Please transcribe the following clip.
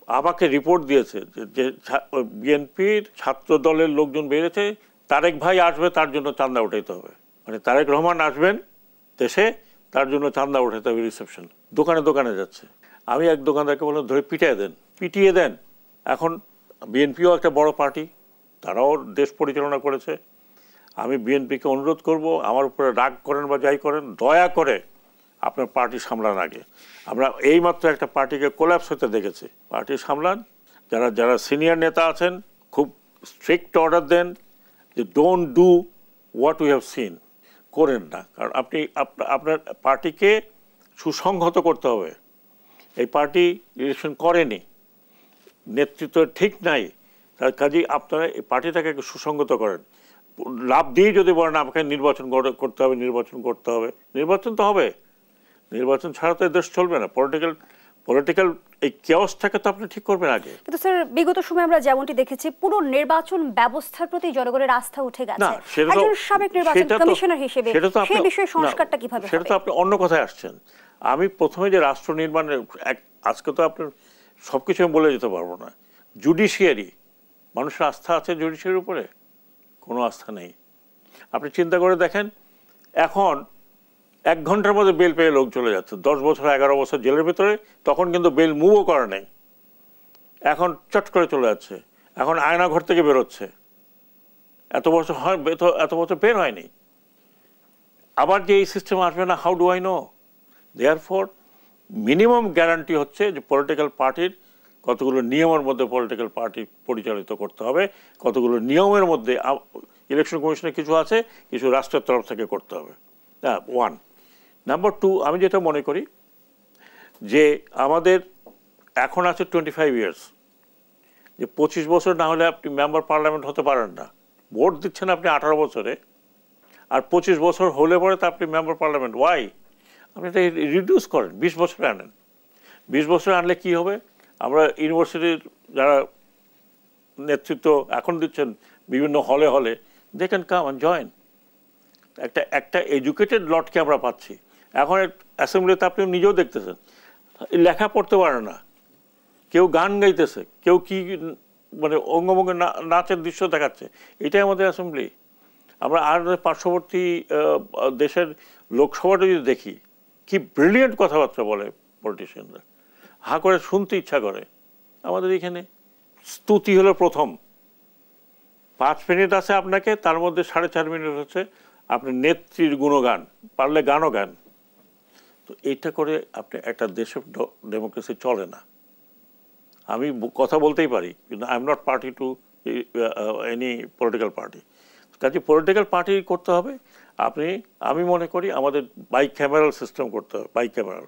আমাকে রিপোর্ট দিয়েছে যে বিএনপির ছাত্র দলের লোকজন বেরিয়েছে, তারেক ভাই আসবে তার জন্য চাঁদা উঠাইতে হবে, মানে তারেক রহমান আসবেন দেশে তার জন্য চাঁদা উঠাইতে হবে রিসেপশন। দোকানে দোকানে যাচ্ছে। আমি এক দোকানদারকে বললাম ধরে পিটিয়ে দেন। এখন বিএনপিও একটা বড় পার্টি, তারাও দেশ পরিচালনা করেছে। আমি বিএনপিকে অনুরোধ করব, আমার উপরে রাগ করেন বা যাই করেন, দয়া করে আপনার পার্টি সামলান আগে। আমরা এইমাত্র একটা পার্টিকে কোল্যাপস হতে দেখেছি। পার্টি সামলান, যারা যারা সিনিয়র নেতা আছেন খুব স্ট্রিক্ট অর্ডার দেন যে don't do what we have seen, করেন না। কারণ আপনি আপনার পার্টিকে সুসংহত করতে হবে। এই পার্টি ইলেকশন করেনি, নেতৃত্ব ঠিক নাই, তার কাজেই আপনারা এই পার্টিটাকে সুসংগত করেন। লাভ দিয়ে যদি বলেন আমাকে নির্বাচন করতে হবে, নির্বাচন করতে হবে, নির্বাচন তো হবে, নির্বাচন ছাড়া তো দেশ চলবে না। পলিটিক্যাল এই কেওসটাকে তো আপনি ঠিক করবেন আগে। কিন্তু স্যার বিগত সময় আমরা যেমনটি দেখেছি পুরো নির্বাচন ব্যবস্থার প্রতি জনগণের আস্থা উঠে গেছে। একজন সাবেক নির্বাচন কমিশনার হিসেবে সেই বিষয়ে সংস্কারটা কিভাবে হবে? সেটা তো আপনি অন্য কথায় আসছেন। আমি প্রথমে যে রাষ্ট্র নির্মাণের আজকে তো আপনার সবকিছু আমি বলে যেতে পারবো না। জুডিশিয়ারি, মানুষের আস্থা আছে জুডিশিয়ারির উপরে? কোনো আস্থা নেই। আপনি চিন্তা করে দেখেন, এখন 1 ঘন্টার মধ্যে বেল পেয়ে লোক চলে যাচ্ছে। 10 বছর 11 বছর জেলের ভিতরে, তখন কিন্তু বেল মুভও করে নাই, এখন চট করে চলে যাচ্ছে। এখন আয়না ঘর থেকে বেরোচ্ছে, এত বছর বের হয়নি। আবার যে এই সিস্টেম আসবে না, how do I know? Therefore minimum guarantee হচ্ছে যে পলিটিক্যাল পার্টির কতগুলো নিয়মের মধ্যে পলিটিক্যাল পার্টি পরিচালিত করতে হবে, কতগুলো নিয়মের মধ্যে ইলেকশন কমিশনে কিছু আছে, কিছু রাষ্ট্রের তরফ থেকে করতে হবে। 1 নাম্বার 2, আমি যেটা মনে করি যে আমাদের এখন আছে 25 ইয়ার্স, যে 25 বছর না হলে আপনি মেম্বার পার্লামেন্ট হতে পারেন না। ভোট দিচ্ছেন আপনি 18 বছরে, আর 25 বছর হলে পরে তো আপনি মেম্বার পার্লামেন্ট। ওয়াই? আপনি এটা রিডিউস করেন, 20 বছরে আনেন। 20 বছরে আনলে কি হবে? আমরা ইউনিভার্সিটির যারা নেতৃত্ব এখন দিচ্ছেন বিভিন্ন হলে হলে, they can come and join. একটা এডুকেটেড লটকে আমরা পাচ্ছি। এখন অ্যাসেম্বলিতে আপনি নিজেও দেখতেছেন লেখা পড়তে পারে না, কেউ গান গাইতেছে, কেউ কি মানে অঙ্গভঙ্গে নাচের দৃশ্য দেখাচ্ছে। এটাই আমাদের অ্যাসেম্বলি। আমরা আর পার্শ্ববর্তী দেশের লোকসভাটা যদি দেখি, কি ব্রিলিয়েন্ট কথাবার্তা বলে পলিটিশিয়ানরা, হা করে শুনতে ইচ্ছা করে। আমাদের এখানে স্তুতি হলো প্রথম, 5 মিনিট আছে আপনাকে, তার মধ্যে 4.5 মিনিট হচ্ছে আপনি নেত্রীর গুণগান, পারলে গানও গান। তো এইটা করে আপনি একটা দেশের ডেমোক্রেসি চলে না। আমি কথা বলতেই পারি, কিন্তু I am not party to any political party. কাজে পলিটিক্যাল পার্টি করতে হবে। আমি মনে করি আমাদের বাইক্যামেরাল সিস্টেম করতে হবে, বাইক্যামেরাল।